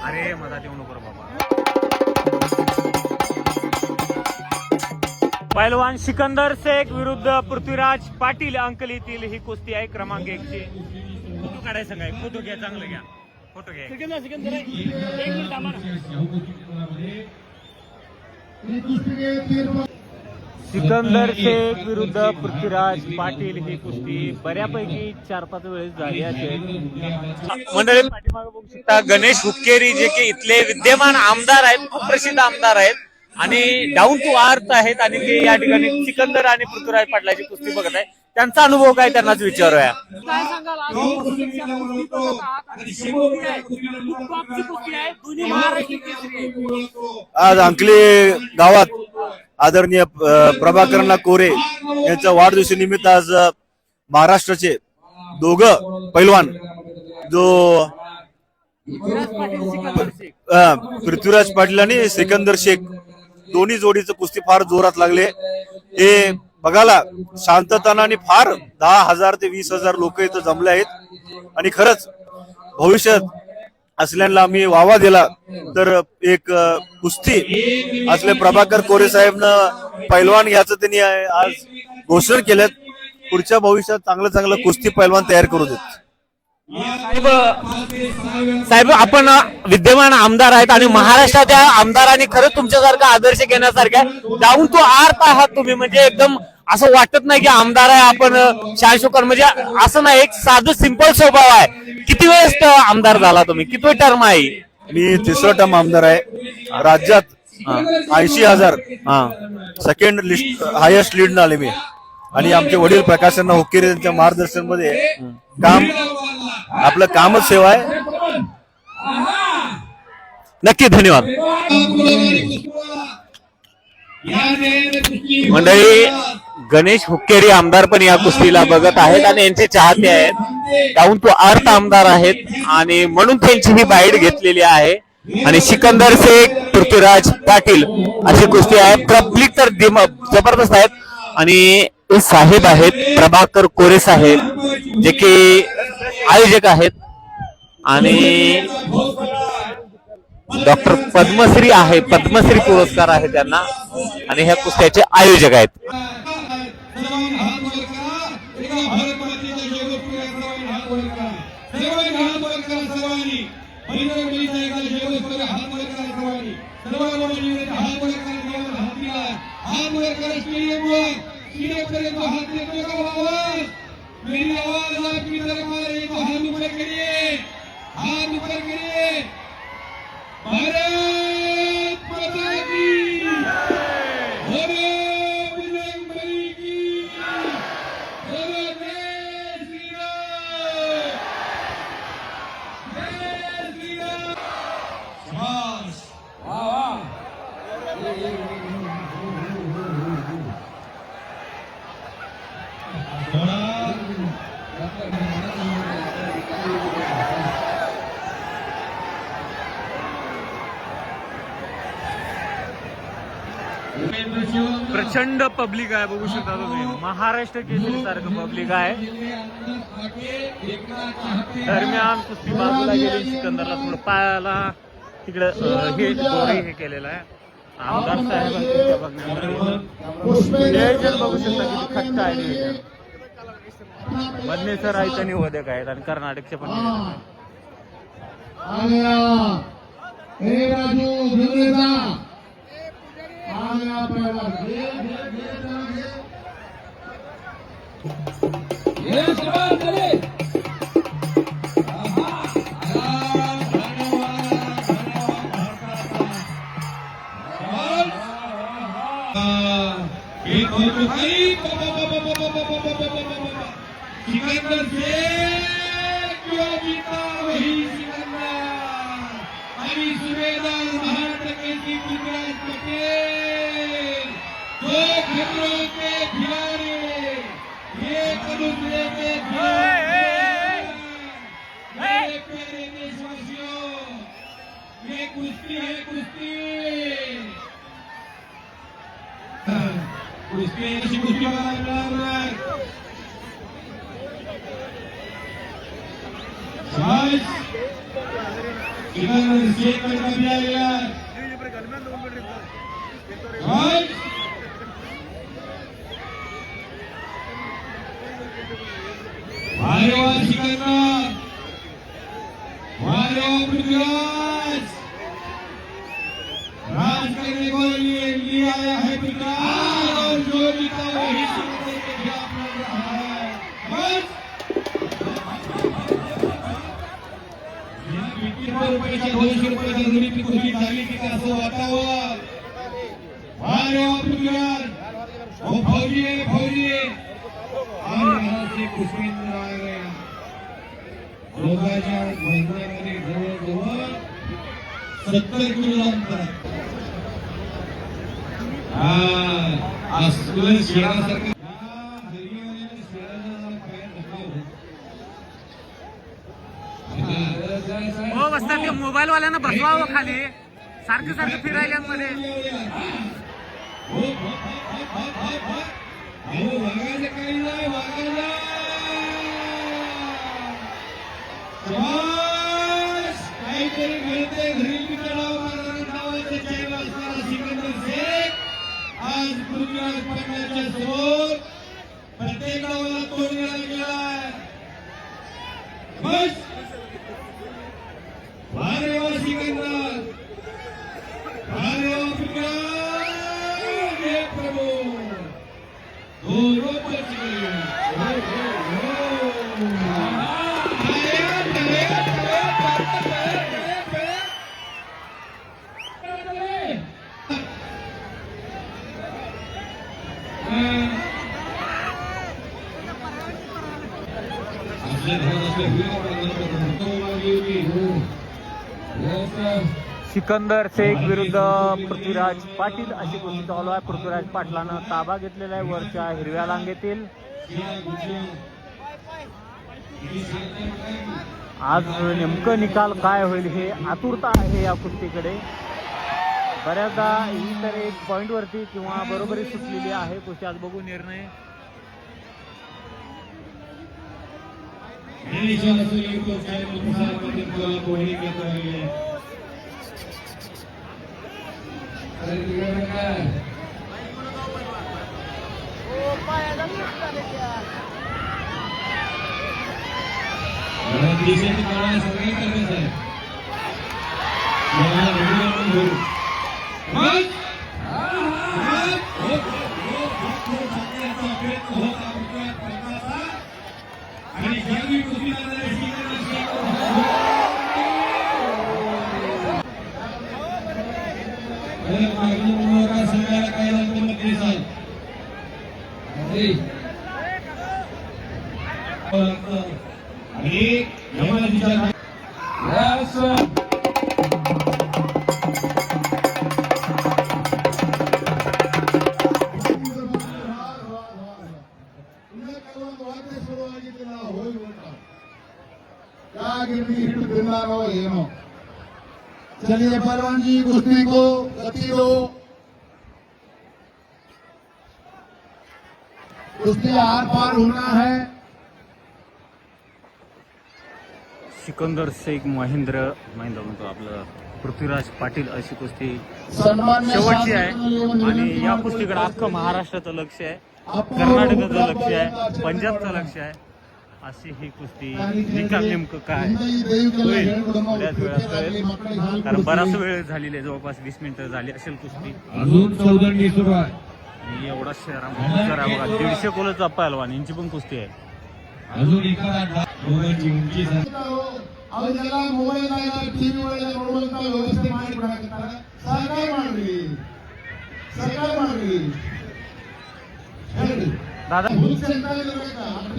अरे मधात येऊ नको बाबा. पैलवान सिकंदर शेख विरुद्ध पृथ्वीराज पाटील अंकलीतील ही कुस्ती आहे क्रमांक 1 ची. फोटो काढायचा काय? फोटो घ्या, चांगलं घ्या, फोटो घ्या. सिकंदर शेख विरुद्ध पृथ्वीराज पाटील ही कुस्ती बऱ्यापैकी 4-5 वेळेस झाली असेल. मंडळी पाठीमागे बघू शकता गणेश हुक्केरी जे की इथले विद्यमान आमदार आहेत, सुप्रसिद्ध आमदार आहेत आणि डाऊन टू अर्थ आहेत आणि ते या ठिकाणी सिकंदर आणि पृथ्वीराज पाटलाची कुस्ती बघत आहे. त्यांचा अनुभव काय त्यांनाच विचारूया. आज अंकली गावात आदरणीय प्रभाकरना कोरे यांच्या वाढदिवशी निमित्त आज महाराष्ट्राचे दोघं पैलवान जो पृथ्वीराज पाटील आणि सिकंदर शेख दोन्ही जोडीचं कुस्ती फार जोरात लागले. हे बघायला शांतताना आणि फार 10,000 ते 20,000 लोक इथं जमले आहेत आणि खरंच भविष्यात असल्याला आम्ही वावा दिला तर एक कुस्ती असले प्रभाकर कोरे साहेबनं पैलवान याचं त्यांनी आज घोषणा केल्यात. पुढच्या भविष्यात चांगलं चांगलं कुस्ती पैलवान तयार करू देत. साहेब आपण विद्यमान आमदार आहेत आणि महाराष्ट्राच्या आमदारांनी खरंच तुमच्यासारखा आदर्श घेण्यासारखा डाऊन टू अर्थ आहात तुम्ही. म्हणजे एकदम असं वाटत नाही की आमदार आहे आपण शासकर, म्हणजे असं नाही, एक साधं सिंपल स्वभाव आहे. किती वेळेस आमदार झाला तुम्ही? किती टर्म आहे? मी 3रा टर्म आमदार आहे. राज्यात 80,000 सेकंड लिस्ट हायेस्ट लीड आले मी आणि आमचे वडील प्रकाशना हुक्केरी यांच्या मार्गदर्शन मध्ये काम आपलं कामच सेवा आहे. नक्की धन्यवाद. मंडळी गणेश हुक्केरी आमदार पण या कुस्तीला बघत आहेत आणि यांचे चाहते आहेत, डाऊन टू अर्थ आमदार आहेत आणि म्हणून त्यांची ही बाईट घेतलेली आहे. आणि सिकंदर शेख पृथ्वीराज पाटील अशी कुस्ती आहे. पब्लिक तर जबरदस्त आहेत आणि साहेब आहेत प्रभाकर कोरे साहेब जे की आयोजक आहेत आणि डॉक्टर पद्मश्री आहे, पद्मश्री पुरस्कार आहे त्यांना आणि ह्या कुस्त्याचे आयोजक आहेत. मेरी आवाज आपकी तरफ आ रही तो हाथ ऊपर करिए, हाथ ऊपर करिए. भारत माता की जय, बजरंग बली की जय, जय श्री राम, जय श्री राम. शाबाश, वाह वाह. प्रचंड पब्लिक आहे, बघू शकता तुम्ही. महाराष्ट्र केसरी सारखं पब्लिक आहे. दरम्यान कुस्ती बाजूला गेली, सिकंदरला थोडं पायाला तिकडे हे केलेलं आहे. आमदार साहेब बघू शकता किती खट्ट आहे. मधले सर आहेत आणि वदक आहेत आणि कर्नाटकचे पण सिकंदर शेख जो जीता वही सिकंदर. आणि सुभेदार महाराष्ट्र केसरी पृथ्वीराज पटेल, दो खतरों के खिलाड़ी, एक दूसरे के मेरे प्यारे देशवासियों, ये कुश्ती है, कुश्ती कुश्ती कशी कुस्ती बघायला शाबाश सिकंदर शेख का भी आएगा शाबाश वारे वाह सिकंदर वारे वाह पृथ्वीराज राज करने को लिए आया है पृथ्वीराज और जो जीता वही सिकंदर के खिलाफ लड़ रहा है बस रुपयाच्या 200 रुपयाच्या जोडीची कुस्ती झाली की असं वाटावं वारे वाह पृथ्वीराज वो फौजी आहे और यहाँ से कुस्ती आ गया लोकांच्या मैदानामध्ये जवळजवळ 70 किलो अंतर असलं शेणासारखं हरियाणाने शेणाला पायात धरलं हो बसतात ते मोबाईल वाल्यांना बसवावं खाली सारखं सारखं फिरायल्यामध्ये वागायचं काही नाही वागायला काहीतरी घडते घरी पिकडाव नावाचे चॅनल असणारा सिकंदर शेख आज पृथ्वीराज पाटलाच्या समोर प्रत्येक गावाला तोडण्याला गेलाय बस वारे वा सिकंदर वारे वा पृथ्वीराज हे प्रभू दोनों बच गए सिकंदर शेख विरुद्ध पृथ्वीराज पाटील अशी कुस्ती चालू आहे. पृथ्वीराज पाटलानं ताबा घेतलेला आहे वरच्या हिरव्या रांगेतील. आज नेमकं निकाल काय होईल हे आतुरता आहे या कुस्तीकडे. बऱ्याचदा ही तर एक पॉइंट वरती किंवा बरोबरी सुटलेली आहे कुस्ती. आज बघू निर्णय. चलिए पहलवान जी कुश्ती को गति दो. कुश्ती आर पार होना है. सिकंदर शेख महेंद्र म्हणतो आपलं पृथ्वीराज पाटील अशी कुस्ती सन्मान्य शेवटची आहे. आणि या कुस्तीकडे अख्खं महाराष्ट्राचं लक्ष आहे, कर्नाटकाचं लक्ष आहे, पंजाबचं लक्ष आहे. अशी ही कुस्ती निकाल नेमकं काय होईल बऱ्याच वेळात कळेल. कारण बराच वेळ झालेली आहे, जवळपास 20 मिनिटं झाली असेल कुस्ती. अजून चौदंडी सुरू आहे. आणि एवढा शहरामध्ये बघा 150 किलोचा पहलवान यांची पण कुस्ती आहे. अजून एखादा दोघांची उंची ಅವ್ರು ಎಲ್ಲ ಮೊಬೈಲ್ ಟಿವಿ ಒಳಗೆ ನೋಡುವಂತ ವ್ಯವಸ್ಥೆ ಮಾಡಿಕೊಡಕತ್ತಾರೆ. ಸರ್ಕಾರ ಮಾಡ್ರಿ ಹೇಳ್ರಿ दादा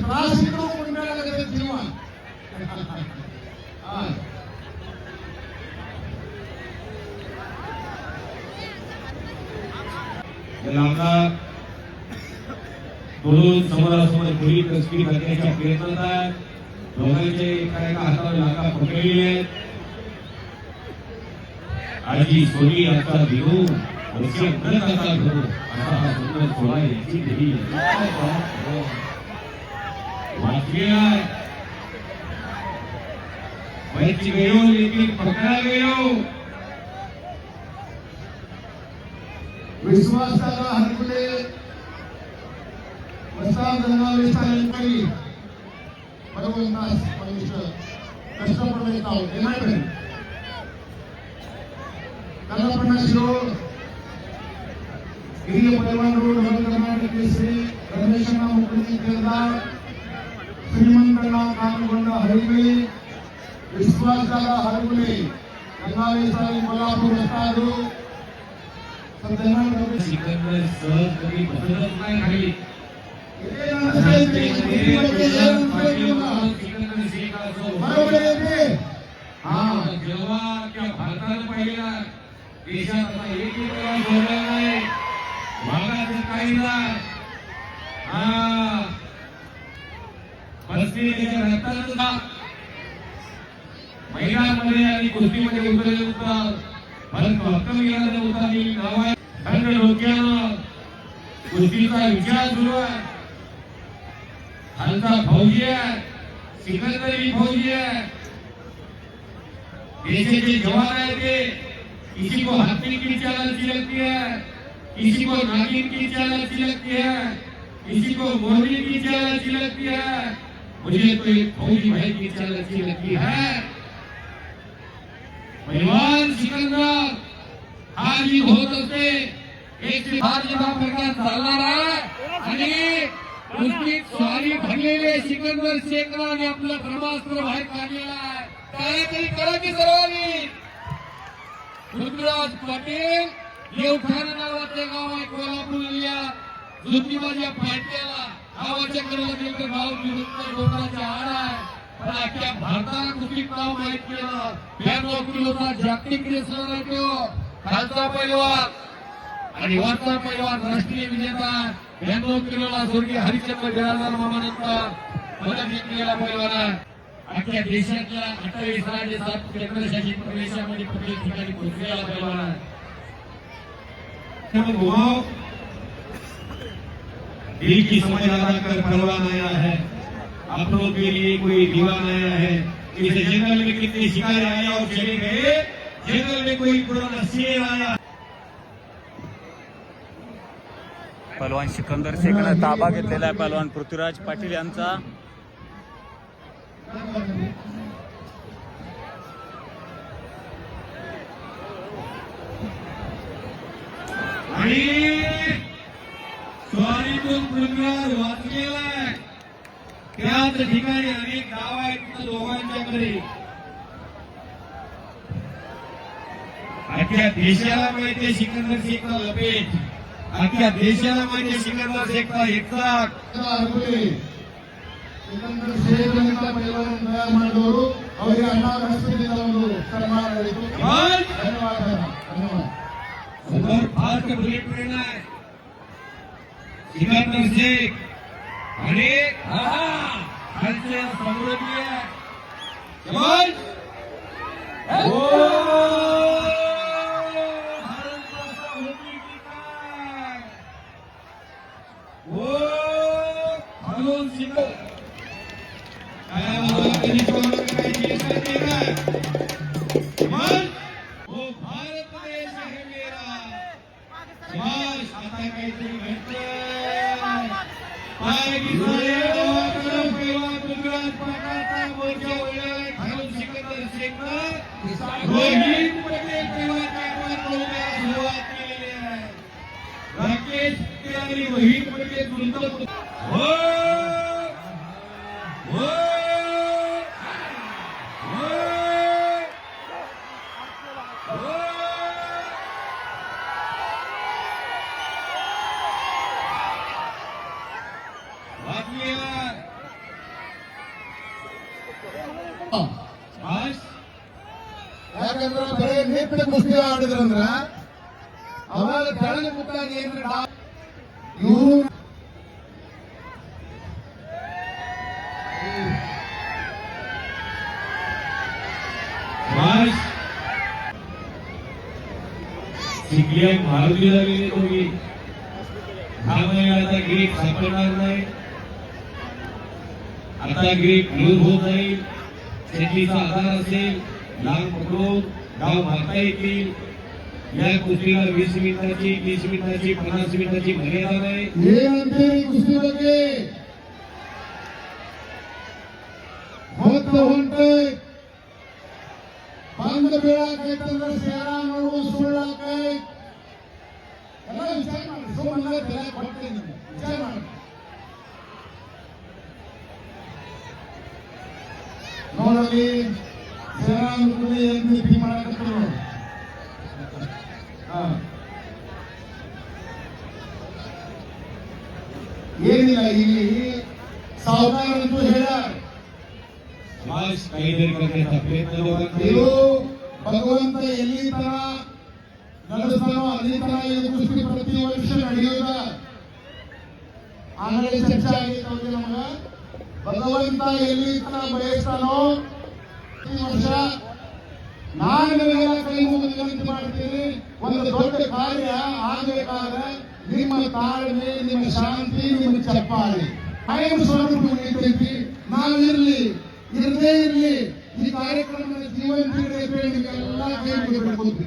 ತ್ರಾಸ ಇದ್ರೂ ಕೊಂಡಾಡಕತ್ತೆ ಜೀವ. म्हणून समोरासमोर खोली कुस्ती करण्याच्या प्रयत्नात आहेत. दोघांचे एका हातावर लागा पकडलेले आहेत. आजी सोनी यांचा भिरू वर्ष न करता घेऊ असा हा सुंदर सोहळा याची देवी वाचलेला आहे. बच गयो लेकिन पकड़ा गयो. विश्वास दादा हरकुले वस्ताद गंगावेचा लंकरी भगवंतास मनुष्य कष्ट पडता होते नाही पण कल्पना शिरो हिरिय पैलवान रोड हर कर्नाटक केसरी रमेशना मुकुंदी केदार श्रीमंतना कानगोंड हरिगळे विश्वास दादा हरकुले गंगावेचा कोल्हापूर वस्ताद सिकंदर सहज कधी बसतच नाही खाली. जेव्हा त्या भारतानं पाहिला देशात आता एकही प्रवास होणार नाही. भागाचं काही नाही. बसलेल्या रक्ताचं महिलांमध्ये आणि कुस्तीमध्ये उतरले होता. परंतु हक्कमिराज होतानी नाव आहे. थंड डोक्यानं कुस्तीचा विचार सुरू आहे. खालचा फौजी आहे. सिकंदरी फौजी आहे. देशाचे जवान आहे ते. किसी को हाथी की चाल अच्छी लगती है, किसी को नागिन की चाल अच्छी लगती है, किसी को मोरनी की चाल अच्छी लगती है. मुझे तो एक फौजी भाई की चाल अच्छी लगती है. पहलवान सिकंदर हार जीत होत असते. एक से हार जीत हा प्रकार चालणार आहे. आणि कुस्तीत स्वारी भरलेले सिकंदर शेखराने आपलं ब्रह्मास्त्र बाहेर काढलेलं आहे. काहीतरी करा की सर्वांनी. पृथ्वीराज पाटील येवठाणा नावाचे गाव आहे कोल्हापूर जिल्ह्यात. ज्योतिबाच्या फाट्याला गावाच्या कडेला गेलं तर गाव निवृत्त डोंगराच्या आड आहे. पण अख्ख्या भारताला कुस्तीत नाव माहित केलं. 92 किलोचा जागतिक रेसलर आहे तो. खालचा पैलवान आणि वरचा पैलवान राष्ट्रीय विजेता. 92 किलोला स्वर्गीय हरिचंद्र जनार्दन मामानंतर पदक जिंकलेला पैलवान आहे. अख्ख्या देशातल्या 28 राज्य 7 केंद्रशासित प्रदेशामध्ये प्रत्येक ठिकाणी पोहोचलेला पैलवान आहे. दिल की समझ अदा कर पहलवान आया है. अपनों के लिए कोई दीवान आया है. इस जंगल में कितने शिकारी आए और चले गए. जंगल में कोई पुराना शेर आया. पहलवान सिकंदर शेखनं ताबा घेतलेला आहे पहलवान पृथ्वीराज पाटील यांचा. आणि स्वारीतून पृथ्वीराज वाचलेला आहे. त्याच ठिकाणी अनेक गाव आहेत तिथं दोघांच्याकडे. अख्ख्या देशाला माहिती सिकंदर शेखचा लपेट. अख्ख्या देशाला माहिती सिकंदर शेखचा एकटा. ಸಿಕಂದರ್ ಶೇಖ್ ಅಂತ ಪೈಲವಾನ ತಯಾರು ಮಾಡಿದವರು ಅವರಿಗೆ ಅಣ್ಣಾ ರಾಷ್ಟ್ರಪತಿಗಳ ಒಂದು ಸನ್ಮಾನ ನಡೆಯಿತು. ಧನ್ಯವಾದ. समोर फार बुलेट ट्रेन आहे. सिकंदर शेख आणि खालच्या समृद्धी आहे. जवान ओ भारत माता होती की काय. ओ हरून सिकंदर काय मला कधी कोणाला काही दिसत नाही काय. जवान वो भारत देश है मेरा. शाबाश. आता काहीतरी घडतंय. पाय घिसले गावाकडं पैलवान पृथ्वीराज पाटलाचा मोर्चा वळलाय. खालून सिकंदर शेखनं रोहित पटेल पैलवानच्या हातून सुरुवात केलेली आहे. राकेश पटेल आणि रोहित पटेल गुंतवणूक. हो हो ಯಾಕಂದ್ರೆ ಬರೀ ನೇತ್ರ ಕುಸ್ತಿ ಆಡಿದ್ರಂದ್ರ ಅವಾಗ ತೆಳಗೆ ಮುಟ್ಟಾಗಿ ಏನ್ರ ಇವರು शिकल्या मारुती झालेली दोघी त्यामुळे आता गिरीक सापडणार नाही. आता गिरीक क्लोज होत जाईल. शेतीचा आधार असेल लाल पकडून गाव मारता येतील. या कुस्तीला 20 मिनिटाची 30 मिनिटाची 50 मिनिटाची मर्यादा नाही. ये अंधेरी कुस्ती बघे होते बंद बेळा काही तर शेरा म्हणून सोडला काही त्याला विचार मार सो म्हणलं त्याला खोटते नाही विचार मार ನೋಡಲಿ ಸೇನಾನುಕೂಲಿ ಎಂದು ಭೀ ಮಾಡಕತ್ತರು ಏನಿಲ್ಲ ಇಲ್ಲಿ ಸಾವುಕಾರಂತೂ ಹೇಳ್ಯಾರ समाज काहीतरी करण्याचा प्रयत्न ಇದು करते. ಭಗವಂತ ಎಲ್ಲಿ ತರ ನಡೆಸ್ತಾನೋ ಅದೇ ತರ ಇದು ಕುಸ್ತಿ ಪ್ರತಿ ವರ್ಷ ನಡೆಯೋದ ಆಗಲೇ ಚರ್ಚೆ ಆಗೈತೆ ನಮಗ ಭಗವಂತ ಎಲ್ಲಿ ತರ ಬಯಸ್ತಾನೋ ಈ ವರ್ಷ ನಾನು ನಿಮಗೆಲ್ಲ ಕೈ ಮುಗಿದು ವಿನಂತಿ ಮಾಡ್ತೀನಿ. ಒಂದು ದೊಡ್ಡ ಕಾರ್ಯ ಆಗಬೇಕಾದ್ರೆ ನಿಮ್ಮ ತಾಳ್ಮೆ, ನಿಮ್ಮ ಶಾಂತಿ, ನಿಮ್ಮ ಚಪ್ಪಾಳೆ ಕಾಯಂ ಸ್ವರೂಪ ನಿಂತೈತಿ. ನಾವಿರ್ಲಿ ಇರದೇ ಇರ್ಲಿ ಈ ಕಾರ್ಯಕ್ರಮದ ಜೀವಂತ ನಿಮಗೆಲ್ಲ ಕೈ ಮುಗಿದು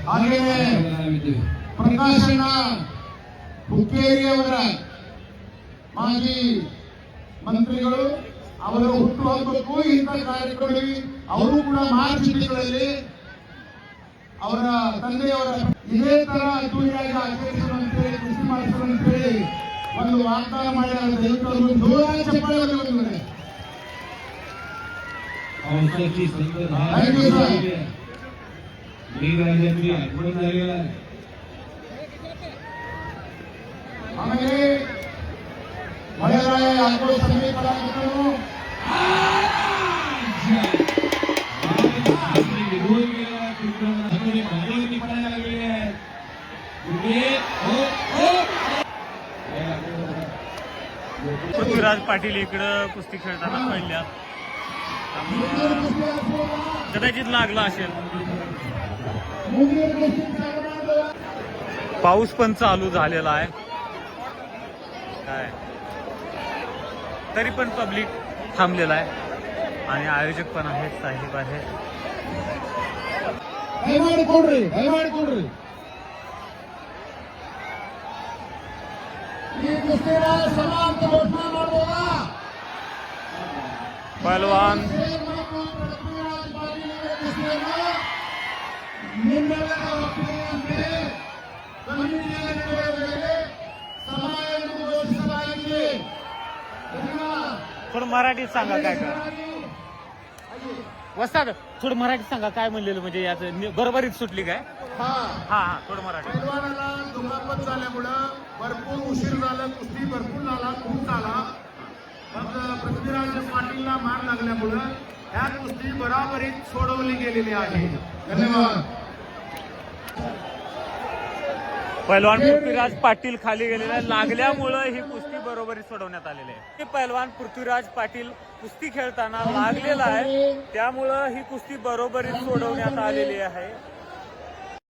ಹಾಗೆಯೇ ಪ್ರಕಾಶನ ಹುಕ್ಕೇರಿ ಅವರ ಮಾಜಿ ಮಂತ್ರಿಗಳು ಅವರ ಹುಟ್ಟುಹಬ್ಬಕ್ಕೂ ಇಂಥ ಕಾರ್ಯಕ್ರಮ ಅವರು ಕೂಡ ಮಾರ್ಚ್ ತಿಂಗಳಲ್ಲಿ ಅವರ ತಂದೆಯವರ ಇದೇ ತರ ಅದ್ದೂರಿಯಾಗಿ ಆಚರಿಸುವಂತೇಳಿ ಕೃಷಿ ಮಾಡಿಸುವಂತೇಳಿ ಒಂದು ವಾಗ್ದಾನ ಮಾಡ್ಯಾರ. ದಯವಿಟ್ಟು ಜೋರಾಗಿ ಚಪ್ಪಾಳೆ ಬರಲಿಲ್ಲ. पावसाची संततधार Thank you, sir. झालेली आहे. मेघराजांची आगमन झालेलं आहे. ಆಮೇಲೆ ಮಳೆಗಾಲ ಆಗೋ ಸಮೀಪ ಆಗಿದ್ರು आपली निघून गेलेला चित्रपट हातोडी बांधवणी पडायला लागलेली आहे. पुढे पृथ्वीराज पाटील इकडं कुस्ती खेळताना पहिल्या कदाचित लागला असेल. पाऊस पण चालू झालेला आहे काय तरी पण पब्लिक थांबलेला आहे आणि आयोजक पण आहेत, साहेब आहेत. ದಯಮಾಡಿಕೊಡ್ರಿ ದಯಮಾಡಿಕೊಡ್ರಿ ಈ ಕುಸ್ತಿನ ಸಮಾಂತ ಘೋಷಣೆ ಮಾಡ್ಬೋದಾ? पहलवान ಪೃಥ್ವಿರಾಜ್ ಪಾಟೀಲ್ ಅವರ ಕುಸ್ತಿಯನ್ನ ನಿಮ್ಮೆಲ್ಲರ ಒಪ್ಪಿಗೆಯಂತೆ ಕಮಿಟಿಯ ನಿರ್ಣಯದಲ್ಲಿ ಸಮಯವನ್ನು ಘೋಷಿಸಲಾಗಿದೆ. थोडं मराठीत सांगा काय काय वस्ताद थोडं मराठीत सांगा काय म्हणलेलं म्हणजे याचं बरोबरीत सुटली काय. हा हा हा थोडं मराठी. पैलवानाला दुखापत झाल्यामुळं भरपूर उशीर झाला. कुस्ती भरपूर झाला, खूप झाला. मग पृथ्वीराज पाटीलला मार लागल्यामुळं ह्या कुस्ती बराबरीत सोडवली गेलेली आहे. धन्यवाद. पहलवान पृथ्वीराज पाटील खाली गेलेला आहे. लागल्यामुळं ही कुस्ती बरोबरी सोडवण्यात आलेली आहे. हे पहलवान पृथ्वीराज पाटील कुस्ती खेळताना लागलेला आहे, त्यामुळं ही कुस्ती बरोबरीत सोडवण्यात आलेली आहे.